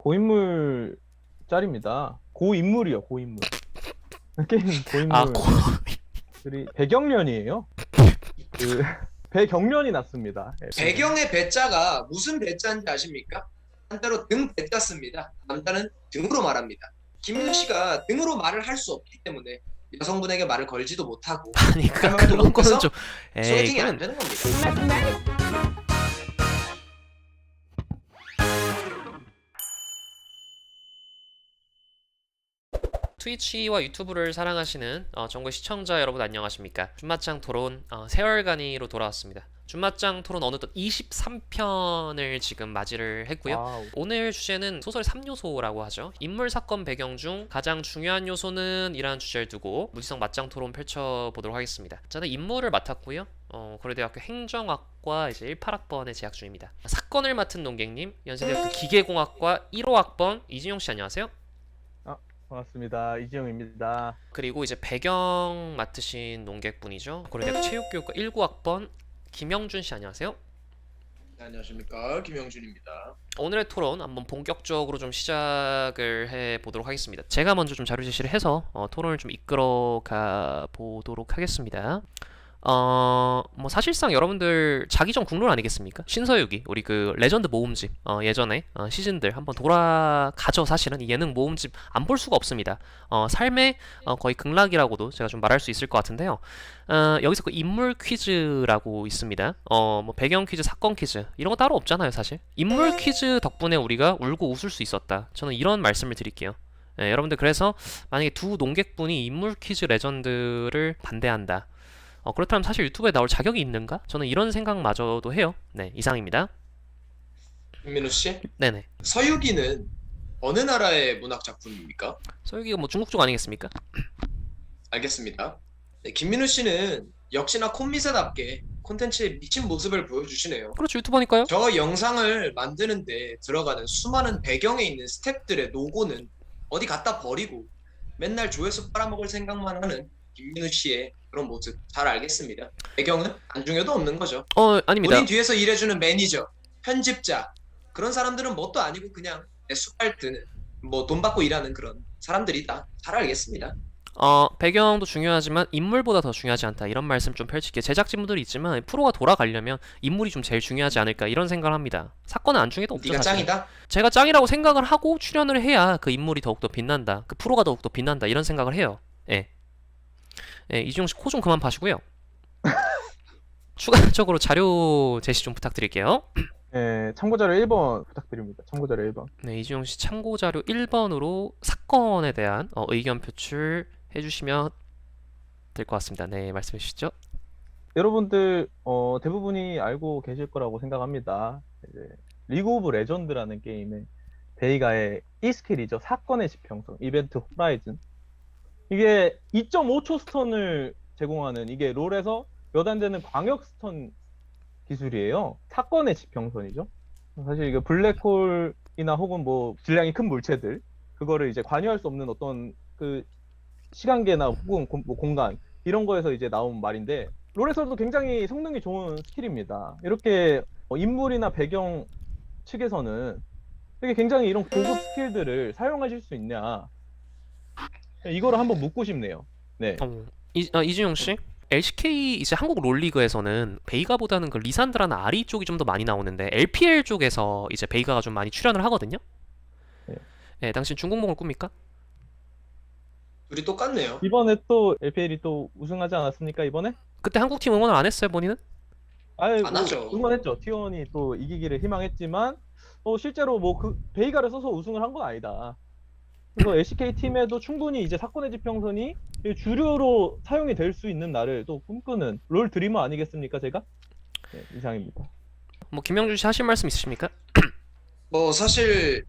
고인물 짤입니다. 고인물이요, 고인물. 게임 아, 고인물들이 배경련이에요. 그 배경련이 났습니다. 예, 배경의 배자가 무슨 배자인지 아십니까? 한자로 등 배자씁니다. 남자는 등으로 말합니다. 김민우 씨가 등으로 말을 할 수 없기 때문에 여성분에게 말을 걸지도 못하고 아니 할 말도 그런 거는 못해서 좀 소개팅이 안 그건 되는 겁니다. 트위치와 유튜브를 사랑하시는 전국 시청자 여러분 안녕하십니까? 준맛장 토론 세월간이로 돌아왔습니다. 준맛장 토론 어느덧 23편을 지금 맞이를 했고요. 와우. 오늘 주제는 소설 3요소라고 하죠. 인물 사건 배경 중 가장 중요한 요소는 이라는 주제를 두고 무지성 맞짱 토론 펼쳐보도록 하겠습니다. 저는 인물을 맡았고요. 고려대학교 행정학과 이제 18학번에 재학 중입니다. 사건을 맡은 논객님, 연세대학교 기계공학과 1호학번 이진용씨 안녕하세요. 반갑습니다. 이지영입니다. 그리고 이제 배경 맡으신 논객분이죠. 고려대학교 체육교육과 19학번 김영준씨 안녕하세요. 네, 안녕하십니까, 김영준입니다. 오늘의 토론 한번 본격적으로 좀 시작을 해보도록 하겠습니다. 제가 먼저 좀 자료 제시를 해서 토론을 좀 이끌어 가 보도록 하겠습니다. 뭐 사실상 여러분들 자기 전 국룰 아니겠습니까? 신서유기 우리 그 레전드 모음집 예전에 시즌들 한번 돌아가죠. 사실은 이 예능 모음집 안 볼 수가 없습니다. 삶의 거의 극락이라고도 제가 좀 말할 수 있을 것 같은데요. 여기서 그 인물 퀴즈라고 있습니다. 뭐 배경 퀴즈, 사건 퀴즈 이런 거 따로 없잖아요, 사실. 인물 퀴즈 덕분에 우리가 울고 웃을 수 있었다. 저는 이런 말씀을 드릴게요. 여러분들 그래서 만약에 두 논객분이 인물 퀴즈 레전드를 반대한다. 그렇다면 사실 유튜브에 나올 자격이 있는가? 저는 이런 생각마저도 해요. 네, 이상입니다. 김민우 씨, 네네. 서유기는 어느 나라의 문학 작품입니까? 서유기가 뭐 중국 쪽 아니겠습니까? 알겠습니다. 네, 김민우 씨는 역시나 콤미세답게 콘텐츠에 미친 모습을 보여주시네요. 그렇죠, 유튜버니까요. 저 영상을 만드는데 들어가는 수많은 배경에 있는 스태프들의 노고는 어디 갖다 버리고 맨날 조회수 빨아먹을 생각만 하는 김민우 씨의 그런 모습 잘 알겠습니다. 배경은 안중에도 없는 거죠. 아닙니다. 본인 뒤에서 일해주는 매니저, 편집자 그런 사람들은 뭣도 아니고 그냥 내 숟갈 드는 뭐 돈 받고 일하는 그런 사람들이다. 잘 알겠습니다. 배경도 중요하지만 인물보다 더 중요하지 않다. 이런 말씀 좀 펼칠게요. 제작진분들이 있지만 프로가 돌아가려면 인물이 좀 제일 중요하지 않을까 이런 생각을 합니다. 사건은 안중에도 없죠. 네가 사실. 짱이다? 제가 짱이라고 생각을 하고 출연을 해야 그 인물이 더욱더 빛난다. 그 프로가 더욱더 빛난다. 이런 생각을 해요. 예. 예, 이준용 씨 코 좀 그만 파시고요. 추가적으로 자료 제시 좀 부탁드릴게요. 예, 참고자료 1번 부탁드립니다. 참고자료 1번. 네, 이준용 씨 참고 자료 1번으로 사건에 대한 의견 표출해 주시면 될 것 같습니다. 네, 말씀해 주시죠. 여러분들 대부분이 알고 계실 거라고 생각합니다. 이제 리그 오브 레전드라는 게임의 베이가의 E스킬이죠. 사건의 지평선, 이벤트 호라이즌. 이게 2.5초 스턴을 제공하는 이게 롤에서 몇 안 되는 광역 스턴 기술이에요. 사건의 지평선이죠. 사실 이게 블랙홀이나 혹은 뭐 질량이 큰 물체들 그거를 이제 관여할 수 없는 어떤 그 시간계나 혹은 뭐 공간 이런 거에서 이제 나온 말인데 롤에서도 굉장히 성능이 좋은 스킬입니다. 이렇게 인물이나 배경 측에서는 되게 굉장히 이런 고급 스킬들을 사용하실 수 있냐 이거를 한번 묻고 싶네요. 네. 이준용 씨, LCK 이제 한국 롤리그에서는 베이가보다는 그 리산드라나 아리 쪽이 좀 더 많이 나오는데 LPL 쪽에서 이제 베이가가 좀 많이 출연을 하거든요. 네. 네, 당신 중국몽을 꿉니까? 둘이 똑같네요. 이번에 또 LPL이 또 우승하지 않았습니까 이번에? 그때 한국 팀 응원을 안 했어요, 본인은? 아유, 안 하죠. 응원했죠. T1이 또 이기기를 희망했지만 실제로 뭐 그 베이가를 써서 우승을 한 건 아니다. 그래서 LCK 팀에도 충분히 이제 사건의 지평선이 주류로 사용이 될 수 있는 날을 또 꿈꾸는 롤 드리머 아니겠습니까, 제가? 네, 이상입니다. 뭐 김영준 씨 하실 말씀 있으십니까? 뭐 사실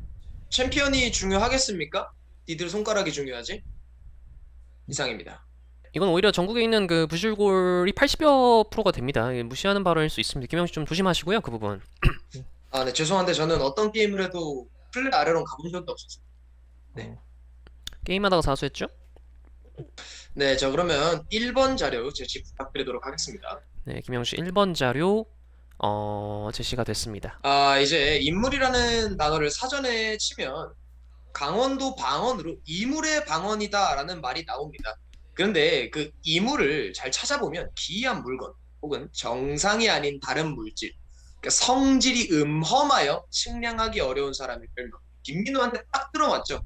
챔피언이 중요하겠습니까? 니들 손가락이 중요하지? 이상입니다. 이건 오히려 전국에 있는 그 부실골이 80여 프로가 됩니다. 무시하는 발언일 수 있습니다. 김영준 씨 좀 조심하시고요, 그 부분. 아, 네, 죄송한데 저는 어떤 게임을 해도 플레이 아래로 가본 적이 없었어요. 네. 게임하다가 사수했죠? 네, 저 그러면 1번 자료 제시 부탁드리도록 하겠습니다. 네, 김영준 씨 1번 자료 제시가 됐습니다. 이제 인물이라는 단어를 사전에 치면 강원도 방언으로 이물의 방언이다라는 말이 나옵니다. 그런데 그 이물을 잘 찾아보면 기이한 물건 혹은 정상이 아닌 다른 물질, 그러니까 성질이 음험하여 측량하기 어려운 사람의 별명. 김민우한테 딱 들어맞죠.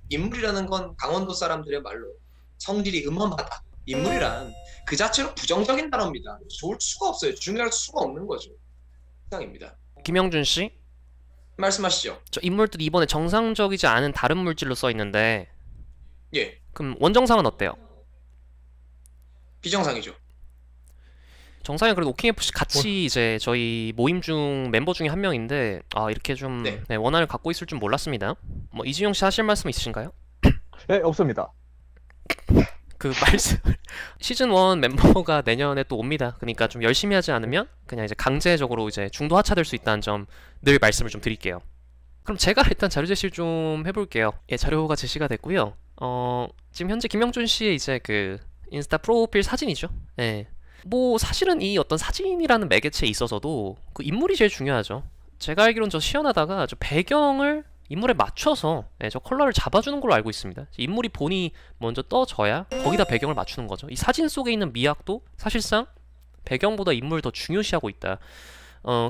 인물이라는 건 강원도 사람들의 말로 성질이 음험하다. 인물이란 그 자체로 부정적인 단어입니다. 좋을 수가 없어요. 중요할 수가 없는 거죠. 이상입니다. 김영준 씨, 말씀하시죠. 저 인물들이 이번에 정상적이지 않은 다른 물질로 써 있는데 예, 그럼 원정상은 어때요? 비정상이죠. 정상이 그래도 오킹FC 같이 이제 저희 모임 중 멤버 중에 한 명인데 이렇게 좀 네. 원한을 갖고 있을 줄 몰랐습니다. 뭐 이준영 씨 하실 말씀 있으신가요? 네, 없습니다. 그 말씀 시즌 1 멤버가 내년에 또 옵니다. 그러니까 좀 열심히 하지 않으면 그냥 이제 강제적으로 이제 중도 하차될 수 있다는 점 늘 말씀을 좀 드릴게요. 그럼 제가 일단 자료 제시를 좀 해볼게요. 예, 자료가 제시가 됐고요. 지금 현재 김영준 씨의 이제 그 인스타 프로필 사진이죠. 예. 뭐 사실은 이 어떤 사진이라는 매개체에 있어서도 그 인물이 제일 중요하죠. 제가 알기로는 저 시연하다가 저 배경을 인물에 맞춰서 저 컬러를 잡아주는 걸로 알고 있습니다. 인물이 본이 먼저 떠져야 거기다 배경을 맞추는 거죠. 이 사진 속에 있는 미학도 사실상 배경보다 인물을 더 중요시하고 있다.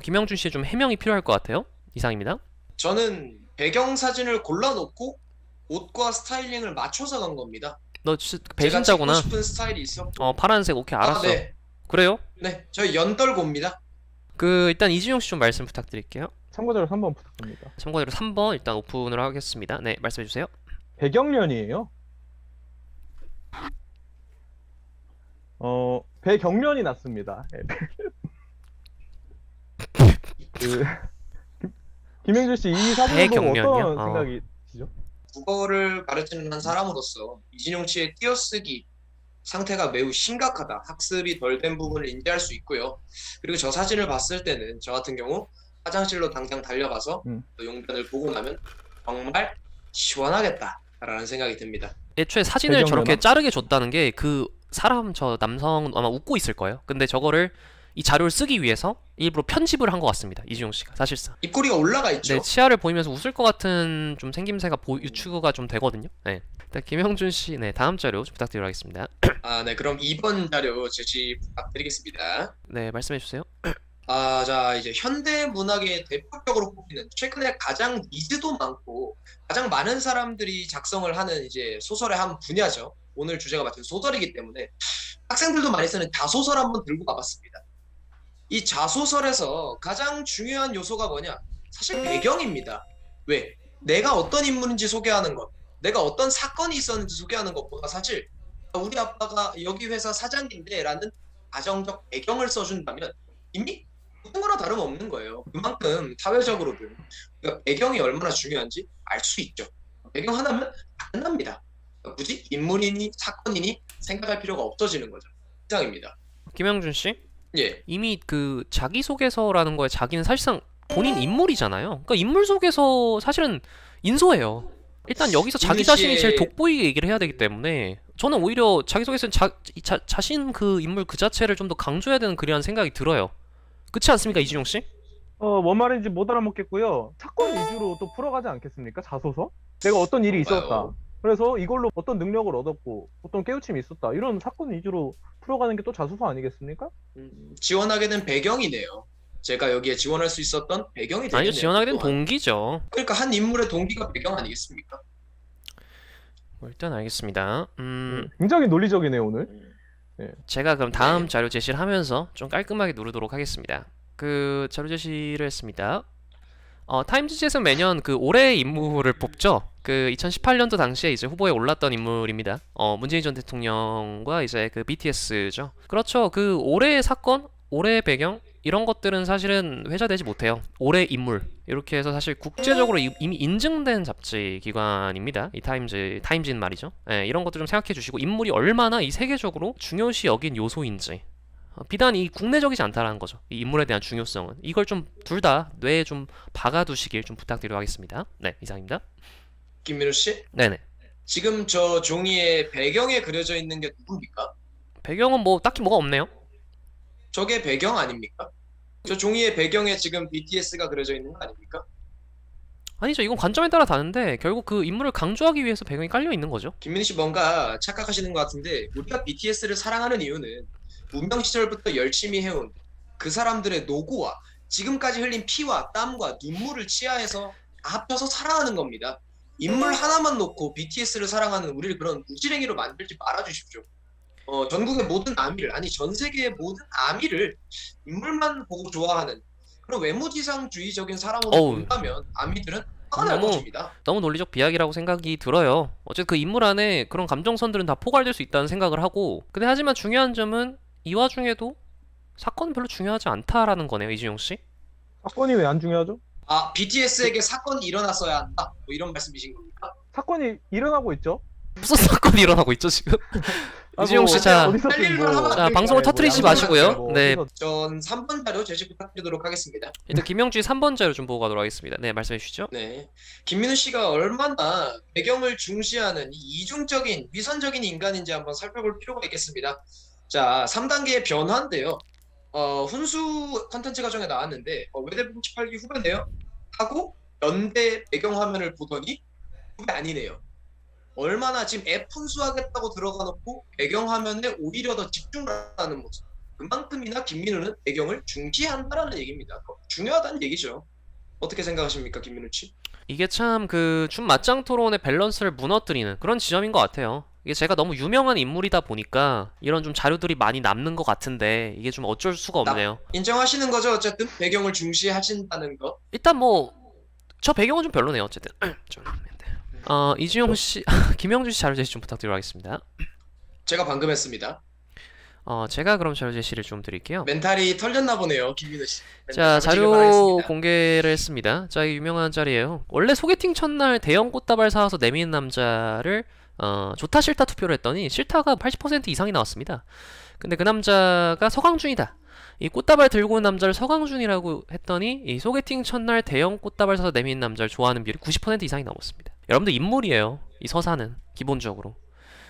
김영준 씨의 좀 해명이 필요할 것 같아요. 이상입니다. 저는 배경 사진을 골라놓고 옷과 스타일링을 맞춰서 간 겁니다. 너 진짜 제가 배신자구나. 찍고 싶은 스타일이 있었고. 파란색 오케이 알았어. 네. 그래요? 네, 저희 연떨고입니다. 일단 이준영 씨 좀 말씀 부탁드릴게요. 참고자료 3번 부탁드립니다. 참고대로 3번 일단 오픈을 하겠습니다. 네, 말씀해 주세요. 배경련이에요. 배경련이 났습니다. 예. 그 김영준 씨 이 사진을 보고 배경련이요? 어떤 생각이 드시죠? 국어를 가르치는 한 사람으로서 이진용 씨의 띄어쓰기 상태가 매우 심각하다. 학습이 덜 된 부분을 인지할 수 있고요. 그리고 저 사진을 봤을 때는 저 같은 경우 화장실로 당장 달려가서 또 용변을 보고 나면 정말 시원하겠다라는 생각이 듭니다. 애초에 사진을 배경련아? 저렇게 자르게 줬다는 게 그 사람 저 남성 아마 웃고 있을 거예요. 근데 저거를 이 자료를 쓰기 위해서 일부러 편집을 한 것 같습니다. 이준용 씨가 사실상. 입꼬리가 올라가 있죠. 네, 치아를 보이면서 웃을 것 같은 좀 생김새가 유추가 좀 되거든요. 네. 일단 김영준 씨, 네, 다음 자료 좀 부탁드리겠습니다. 네, 그럼 2번 자료 제시 부탁드리겠습니다. 네, 말씀해 주세요. 자, 이제 현대 문학의 대표적으로 꼽히는 최근에 가장 니즈도 많고 가장 많은 사람들이 작성을 하는 이제 소설의 한 분야죠. 오늘 주제가 마침 소설이기 때문에 학생들도 많이 쓰는 자소설 한번 들고 가봤습니다. 이 자소설에서 가장 중요한 요소가 뭐냐? 사실 배경입니다. 왜? 내가 어떤 인물인지 소개하는 것, 내가 어떤 사건이 있었는지 소개하는 것보다 사실 우리 아빠가 여기 회사 사장인데 라는 가정적 배경을 써준다면 이미 모든 거랑 다름없는 거예요. 그만큼 사회적으로든 그러니까 배경이 얼마나 중요한지 알 수 있죠. 배경 하나면 다 끝납니다. 굳이 인물이니 사건이니 생각할 필요가 없어지는 거죠. 이상입니다. 김영준 씨, 예. 이미 그 자기소개서라는 거에 자기는 사실상 본인 인물이잖아요. 그러니까 인물 속에서 사실은 인소예요. 일단 여기서 자기 이민 자신이 씨의- 제일 돋보이게 얘기를 해야 되기 때문에 저는 오히려 자기소개서는 자신 그 인물 그 자체를 좀 더 강조해야 되는 글이라는 생각이 들어요. 그렇지 않습니까, 이준용 씨? 뭔 말인지 못 알아먹겠고요. 사건 위주로 또 풀어가지 않겠습니까? 자소서? 내가 어떤 일이 있었다. 봐요. 그래서 이걸로 어떤 능력을 얻었고 어떤 깨우침이 있었다. 이런 사건 위주로 풀어가는 게 또 자소서 아니겠습니까? 지원하게 된 배경이네요. 제가 여기에 지원할 수 있었던 배경이 되겠네요. 아니요, 지원하게 된 또한. 동기죠. 그러니까 한 인물의 동기가 배경 아니겠습니까? 뭐 일단 알겠습니다. 굉장히 논리적이네요 오늘. 제가 그럼 다음 네. 자료 제시를 하면서 좀 깔끔하게 누르도록 하겠습니다. 그 자료 제시를 했습니다. 타임지에서 매년 그 올해의 인물을 뽑죠. 그 2018년도 당시에 이제 후보에 올랐던 인물입니다. 문재인 전 대통령과 이제 그 BTS죠. 그렇죠. 그 올해의 사건, 올해의 배경 이런 것들은 사실은 회자되지 못해요. 올해 인물 이렇게 해서 사실 국제적으로 이미 인증된 잡지 기관입니다. 이 타임지는 말이죠. 예, 이런 것들 좀 생각해 주시고 인물이 얼마나 이 세계적으로 중요시 여긴 요소인지 비단 이 국내적이지 않다라는 거죠. 이 인물에 대한 중요성은 이걸 좀 둘 다 뇌에 좀 박아두시길 좀 부탁드리도록 하겠습니다. 네, 이상입니다. 김민우 씨, 네네. 지금 저 종이에 배경에 그려져 있는 게 누굽니까? 배경은 뭐 딱히 뭐가 없네요. 저게 배경 아닙니까? 저 종이의 배경에 지금 BTS가 그려져 있는 거 아닙니까? 아니죠. 이건 관점에 따라 다른데 결국 그 인물을 강조하기 위해서 배경이 깔려 있는 거죠. 김민희 씨 뭔가 착각하시는 것 같은데 우리가 BTS를 사랑하는 이유는 무명 시절부터 열심히 해온 그 사람들의 노고와 지금까지 흘린 피와 땀과 눈물을 치하해서 합쳐서 사랑하는 겁니다. 인물 하나만 놓고 BTS를 사랑하는 우리를 그런 무지랭이로 만들지 말아주십시오. 전국의 모든 아미를 아니 전 세계의 모든 아미를 인물만 보고 좋아하는 그런 외모지상주의적인 사람으로 어우. 본다면 아미들은 화가 날 너무- 것입니다. 너무 논리적 비약이라고 생각이 들어요. 어쨌든 그 인물 안에 그런 감정선들은 다 포괄될 수 있다는 생각을 하고, 근데 하지만 중요한 점은 이 와중에도 사건은 별로 중요하지 않다라는 거네요, 이준용 씨. 사건이 왜 안 중요하죠? 아, BTS에게 사건이 일어났어야 한다. 뭐 이런 말씀이신 겁니까? 사건이 일어나고 있죠. 무슨 사건이 일어나고 있죠 지금? 이준용 씨, 자, 어디서 할 일만 하면 자 안 방송을 돼요. 터트리지 뭐 마시고요. 네, 전 3번 자료 제시 부탁드리도록 하겠습니다. 일단 김영주의 3번 자료 좀 보고 가도록 하겠습니다. 네, 말씀해 주시죠. 네. 김민우 씨가 얼마나 배경을 중시하는 이 이중적인 위선적인 인간인지 한번 살펴볼 필요가 있겠습니다. 자, 3단계의 변화인데요. 훈수 컨텐츠 과정에 나왔는데 외대부 18기 후배인데요. 하고 연대 배경 화면을 보더니 후배 아니네요. 얼마나 지금 앱 훈수하겠다고 들어가 놓고 배경 화면에 오히려 더 집중하는 모습. 그만큼이나 김민우는 배경을 중시한다라는 얘기입니다. 중요하다는 얘기죠. 어떻게 생각하십니까, 김민우 씨? 이게 참 그 준 맞짱 토론의 밸런스를 무너뜨리는 그런 지점인 것 같아요. 이게 제가 너무 유명한 인물이다 보니까 이런 좀 자료들이 많이 남는 것 같은데 이게 좀 어쩔 수가 없네요. 인정하시는 거죠? 어쨌든 배경을 중시하신다는 거. 일단 뭐 저 배경은 좀 별로네요. 어쨌든 좀 이준용 씨, 김영준 씨 자료 제시 좀 드리도록 하겠습니다. 제가 방금 했습니다. 제가 그럼 자료 제시를 좀 드릴게요. 멘탈이 털렸나 보네요, 김민우 씨. 자, 멘탈 자료 바라겠습니다. 공개를 했습니다. 자, 이 유명한 자리예요. 원래 소개팅 첫날 대형 꽃다발 사와서 내미는 남자를 좋다 싫다 투표를 했더니 싫다가 80% 이상이 나왔습니다. 근데 그 남자가 서강준이다. 이 꽃다발 들고 온 남자를 서강준이라고 했더니 이 소개팅 첫날 대형 꽃다발 사서 내미는 남자를 좋아하는 비율이 90% 이상이 나왔습니다. 여러분들 인물이에요. 이 서사는 기본적으로.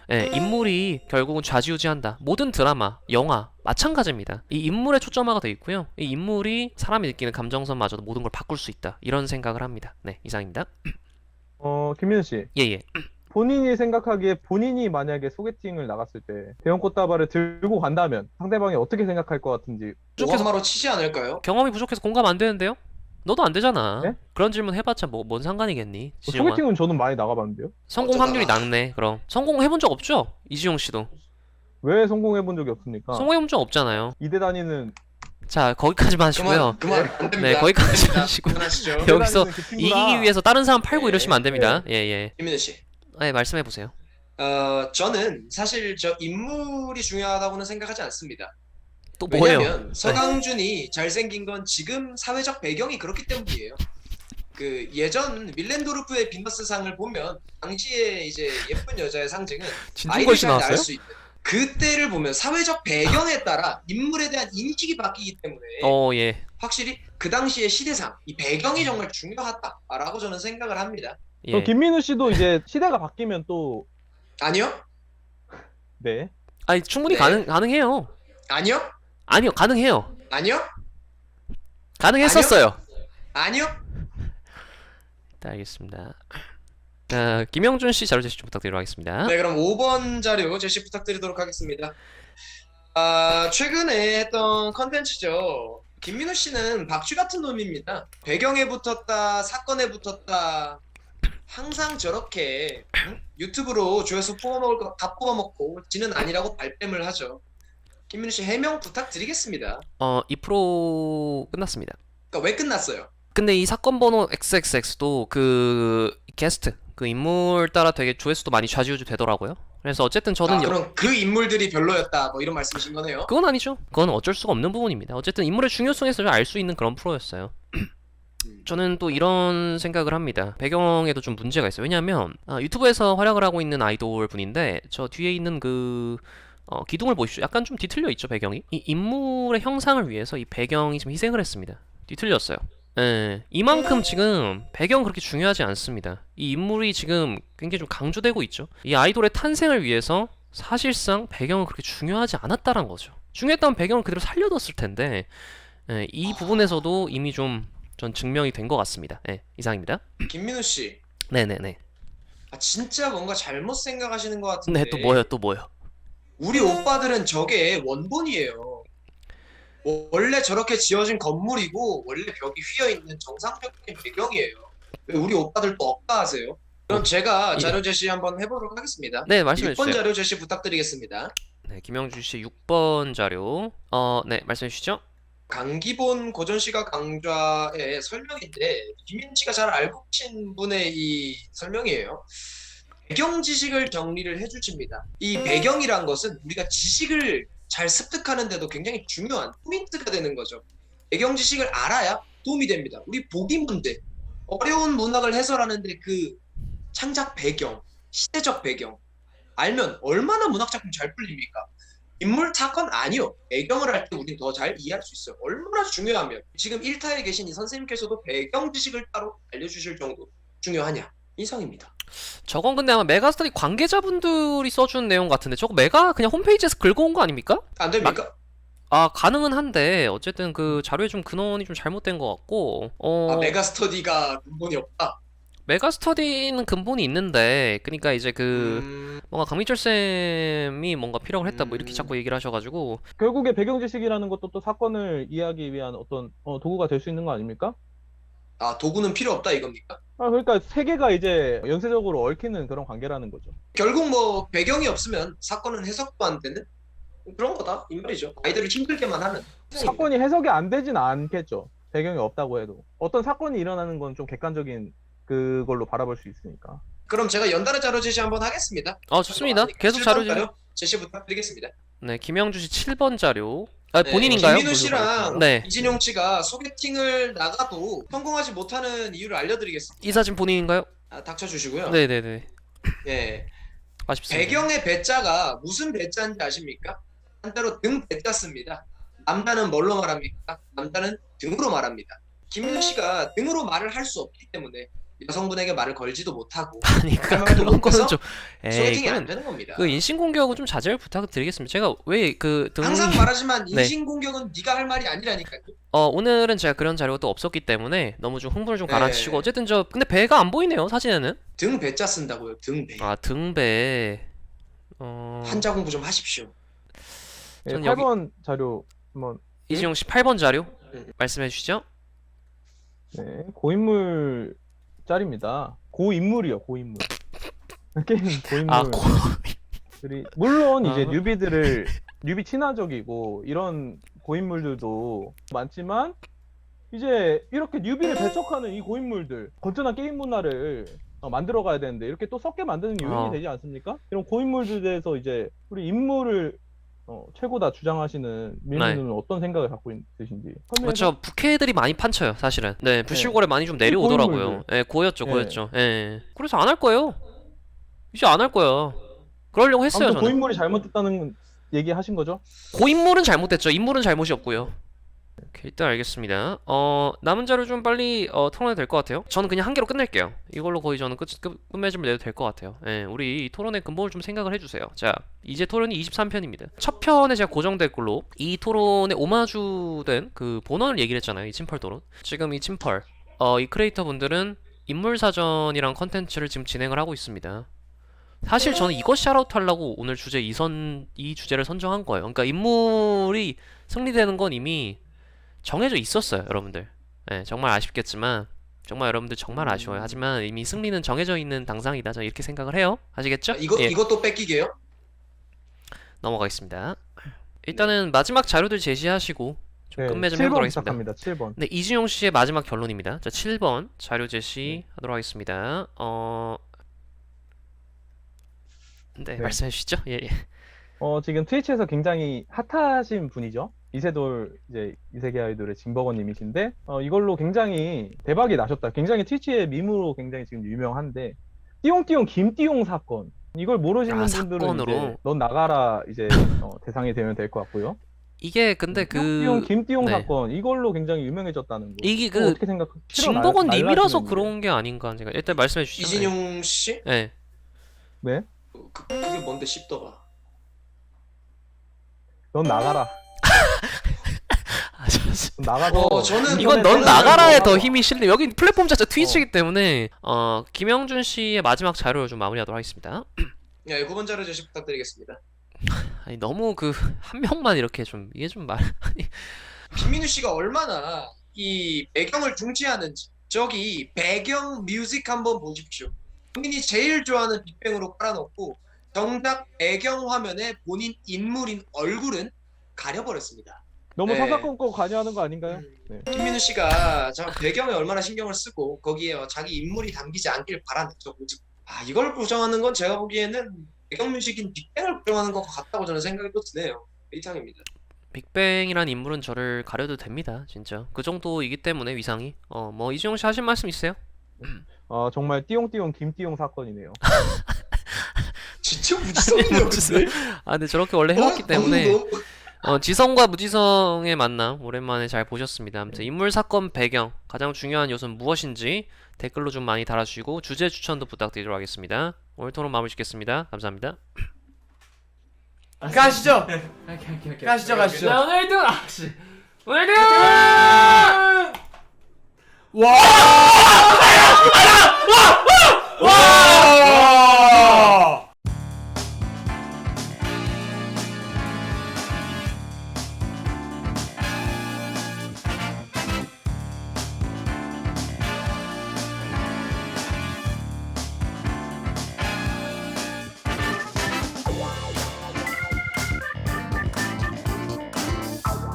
예, 인물이 결국은 좌지우지한다. 모든 드라마, 영화 마찬가지입니다. 이 인물에 초점화가 되어 있고요. 이 인물이 사람이 느끼는 감정선마저도 모든 걸 바꿀 수 있다. 이런 생각을 합니다. 네, 이상입니다. 김민우 씨. 예예. 본인이 생각하기에 본인이 만약에 소개팅을 나갔을 때 대형 꽃다발을 들고 간다면 상대방이 어떻게 생각할 것 같은지. 오한마로 치지 않을까요? 경험이 부족해서 공감 안 되는데요? 너도 안 되잖아. 네? 그런 질문 해봤자 뭔 상관이겠니? 지용아. 소개팅은 저는 많이 나가봤는데요. 성공 어쩌다가. 확률이 낮네. 그럼 성공해본 적 없죠? 이지용 씨도 왜 성공해본 적이 없습니까? 성공해본 적 없잖아요. 이대 다니는 자, 거기까지만 하시고요. 그만 안 됩니다. 네, 거기까지 안 됩니다. 하시고. 그만하시죠. 여기서 이대 다니는 그 친구가 이기기 위해서 다른 사람 팔고 네, 이러시면 안 됩니다. 예예. 김민우 씨. 네, 말씀해 보세요. 저는 사실 저 인물이 중요하다고는 생각하지 않습니다. 또 뭐예요? 왜냐면 서강준이 잘생긴 건 지금 사회적 배경이 그렇기 때문이에요. 그 예전 밀렌도르프의 비너스상을 보면 당시에 이제 예쁜 여자의 상징은 진중권 씨 아이들까지 나왔어요? 알 수 있는 그때를 보면 사회적 배경에 따라 인물에 대한 인식이 바뀌기 때문에 예. 확실히 그 당시의 시대상 이 배경이 정말 중요하다라고 저는 생각을 합니다. 또 예. 김민우 씨도 이제 시대가 바뀌면 또 아니요? 네. 아니, 충분히 네. 가능해요. 아니요? 아니요, 가능해요. 아니요? 가능했었어요. 아니요? 네, 알겠습니다. 자, 김영준 씨 자료 제시 좀 부탁드리도록 하겠습니다. 네, 그럼 5번 자료 제시 부탁드리도록 하겠습니다. 최근에 했던 컨텐츠죠. 김민우 씨는 박쥐 같은 놈입니다. 배경에 붙었다, 사건에 붙었다. 항상 저렇게 유튜브로 조회수 뽑아먹을 거 다 뽑아먹고 지는 아니라고 발뺌을 하죠. 김민우 씨 해명 부탁드리겠습니다. 2% 끝났습니다. 그러니까 왜 끝났어요? 근데 이 사건 번호 XXX도 그 게스트, 그 인물 따라 되게 조회수도 많이 좌지우지 되더라고요. 그래서 어쨌든 저는 그럼 그 인물들이 별로였다 뭐 이런 말씀이신 거네요. 그건 아니죠. 그건 어쩔 수가 없는 부분입니다. 어쨌든 인물의 중요성에서 알 수 있는 그런 프로였어요. 저는 또 이런 생각을 합니다. 배경에도 좀 문제가 있어요. 왜냐하면 유튜브에서 활약을 하고 있는 아이돌 분인데 저 뒤에 있는 그 기둥을 보십시오. 약간 좀 뒤틀려 있죠, 배경이. 이 인물의 형상을 위해서 이 배경이 좀 희생을 했습니다. 뒤틀렸어요. 예, 이만큼 지금 배경 그렇게 중요하지 않습니다. 이 인물이 지금 굉장히 좀 강조되고 있죠. 이 아이돌의 탄생을 위해서 사실상 배경은 그렇게 중요하지 않았다는 거죠. 중요했다면 배경을 그대로 살려뒀을 텐데 예, 이 부분에서도 이미 좀 전 증명이 된 것 같습니다. 예, 이상입니다. 김민우 씨, 네네네. 아, 진짜 뭔가 잘못 생각하시는 것 네, 같은데 또 뭐요? 또 뭐요? 우리 오빠들은 저게 원본이에요. 원래 저렇게 지어진 건물이고 원래 벽이 휘어 있는 정상적인 배경이에요. 왜 우리 오빠들 또 억까하세요? 그럼 제가 예. 자료 제시 한번 해보도록 하겠습니다. 네, 말씀해 6번 주세요. 자료 제시 부탁드리겠습니다. 네, 김영준 씨 6번 자료. 네, 말씀해 주시죠. 강기본 고전시각 강좌의 설명인데 김민 씨가 잘 알고 계신 분의 이 설명이에요. 배경 지식을 정리를 해주십니다. 이 배경이란 것은 우리가 지식을 잘 습득하는데도 굉장히 중요한 포인트가 되는 거죠. 배경 지식을 알아야 도움이 됩니다. 우리 보기 문제, 어려운 문학을 해설하는데 그 창작 배경, 시대적 배경 알면 얼마나 문학 작품 잘 풀립니까? 인물 사건 아니요. 배경을 할 때 우린 더 잘 이해할 수 있어요. 얼마나 중요하면 지금 1타에 계신 이 선생님께서도 배경 지식을 따로 알려주실 정도 중요하냐 이상입니다. 저건 근데 아마 메가스터디 관계자분들이 써준 내용 같은데 저거 메가 그냥 홈페이지에서 긁어온 거 아닙니까? 안 됩니까? 아, 가능은 한데 어쨌든 그 자료에 좀 근원이 좀 잘못된 것 같고 메가스터디가 근본이 없다. 메가스터디는 근본이 있는데 그러니까 이제 그 뭔가 강민철 쌤이 뭔가 필요를 했다 뭐 이렇게 자꾸 얘기를 하셔가지고 결국에 배경 지식이라는 것도 또 사건을 이해하기 위한 어떤 도구가 될 수 있는 거 아닙니까? 아, 도구는 필요 없다 이겁니까? 그러니까 세 개가 이제 연쇄적으로 얽히는 그런 관계라는 거죠. 결국 뭐 배경이 없으면 사건은 해석도 안 되는 그런 거다 이 말이죠. 아이들을 힘들게만 하는 사건이 해석이 안 되진 않겠죠. 배경이 없다고 해도. 어떤 사건이 일어나는 건 좀 객관적인 그걸로 바라볼 수 있으니까. 그럼 제가 연달아 자료 제시 한번 하겠습니다. 좋습니다. 계속 자료 좀. 제시 부탁드리겠습니다. 네, 김영주 씨 7번 자료. 네, 본인인가요? 김민우 씨랑 네. 이진용 씨가 소개팅을 나가도 성공하지 못하는 이유를 알려드리겠습니다. 이 사진 본인인가요? 닥쳐주시고요. 네네네. 네. 아쉽습니다. 배경의 배자가 무슨 배자인지 아십니까? 한자로 등 배자 씁니다. 남자는 뭘로 말합니까? 남자는 등으로 말합니다. 김민우 씨가 등으로 말을 할 수 없기 때문에 여성분에게 말을 걸지도 못하고 아니 할 말도 그런 거는 못해서 좀 소개팅이 안 그건 되는 겁니다. 그 인신공격은 좀 자제를 부탁드리겠습니다. 제가 왜 그 항상 말하지만 네. 인신공격은 네가 할 말이 아니라니까요. 오늘은 제가 그런 자료가 또 없었기 때문에 너무 좀 흥분을 좀 가라앉히시고 네. 어쨌든 근데 배가 안 보이네요 사진에는. 등 배자 쓴다고요. 등 배. 등배. 한자 공부 좀 하십시오. 네, 저는 8번 자료 한번. 이진용 씨 8번 자료 네. 말씀해 주시죠. 네, 고인물 짤입니다. 고인물이요, 고인물. 게임 고인물들이 물론 이제 뉴비 친화적이고 이런 고인물들도 많지만 이제 이렇게 뉴비를 배척하는 이 고인물들 건전한 게임 문화를 만들어 가야 되는데 이렇게 또 섞게 만드는 요인이 되지 않습니까? 이런 고인물들에 대해서 이제 우리 인물을 최고다 주장하시는 민우는 어떤 생각을 갖고 있으신지. 그렇죠. 부캐들이 많이 판쳐요 사실은. 네, 불실골에 많이 좀 내려오더라고요. 예, 고였죠. 예. 그래서 안 할 거예요. 이제 안 할 거야. 그러려고 했어요 저는. 고인물이 잘못됐다는 얘기 하신 거죠? 고인물은 잘못됐죠. 인물은 잘못이 없고요. 오케이, 일단 알겠습니다. 남은 자료 좀 빨리 토론해도 될 것 같아요. 저는 그냥 한 개로 끝낼게요. 이걸로 거의 저는 끝맺음을 내도 될 것 같아요. 예, 우리 이 토론의 근본을 좀 생각을 해주세요. 자, 이제 토론이 23편입니다. 첫 편에 제가 고정될 걸로 이 토론에 오마주된 그 본원을 얘기를 했잖아요. 이 침펄 토론. 지금 이 침펄, 이 크리에이터 분들은 인물사전이랑 컨텐츠를 지금 진행을 하고 있습니다. 사실 저는 이것 샤라웃 하려고 오늘 주제 이 주제를 선정한 거예요. 그러니까 인물이 승리되는 건 이미 정해져 있었어요, 여러분들. 네, 정말 아쉽겠지만 정말 여러분들 정말 아쉬워요. 하지만 이미 승리는 정해져 있는 당상이다. 저는 이렇게 생각을 해요. 아시겠죠? 예, 이것도 뺏기게요? 넘어가겠습니다. 일단은 마지막 자료들 제시하시고 좀 끝맺음 해보도록 하겠습니다. 7번 부탁합니다. 7번. 네, 이준용 씨의 마지막 결론입니다. 자, 7번 자료 제시하도록 하겠습니다. 네, 말씀해 주시죠. 예. 지금 트위치에서 굉장히 핫하신 분이죠. 이세돌 이세계 아이돌의 진버거님이신데 이걸로 굉장히 대박이 나셨다. 굉장히 트위치의 밈으로 굉장히 지금 유명한데 띠용띠용 김띠용 사건 이걸 모르시는 분들은 사건으로. 이제 넌 나가라 이제 대상이 되면 될 것 같고요. 이게 근데 띠용띠용 김띠용 네. 사건 이걸로 굉장히 유명해졌다는 거. 이게 어떻게 생각? 진버건님이라서 그런 게 아닌가 제가 일단 말씀해 주시죠. 이진용 씨? 네. 네. 그게 뭔데 씹더가? 넌 나가라. 나가서 저는 이건 넌 저는 나가라에 나가서 더 힘이 실려. 여긴 플랫폼 자체 트위치이기 때문에 김영준 씨의 마지막 자료를 좀 마무리하도록 하겠습니다. 네, 9번 자료 제시 부탁드리겠습니다. 아니 너무 그 한 명만 이렇게 좀 이게 좀 말. 김민우 씨가 얼마나 이 배경을 중시하는지 저기 배경 뮤직 한번 보십시오. 본인이 제일 좋아하는 빅뱅으로 깔아놓고 정작 배경 화면에 본인 인물인 얼굴은 가려버렸습니다. 너무 네. 사사건건 관여하는 거 아닌가요? 네. 김민우 씨가 저 배경에 얼마나 신경을 쓰고 거기에 자기 인물이 담기지 않길 바라는 저 모습. 이걸 부정하는 건 제가 보기에는 배경 뮤직인 빅뱅을 부정하는 것 같다고 저는 생각이 또 드네요. 이상입니다. 빅뱅이란 인물은 저를 가려도 됩니다. 진짜 그 정도이기 때문에 위상이. 뭐 이지용 씨 하실 말씀 있어요? 정말 띠용띠용 김띠용 사건이네요. 진짜 무지성이네요. 근데 근데 저렇게 원래 해왔기 때문에 지성과 무지성의 만남 오랜만에 잘 보셨습니다. 아무튼 인물 사건 배경 가장 중요한 요소는 무엇인지 댓글로 좀 많이 달아주시고 주제 추천도 부탁드리도록 하겠습니다. 오늘 토론 마무리 짓겠습니다. 감사합니다. 가시죠. 가시죠. 오늘 1등! 오늘 1등! 와!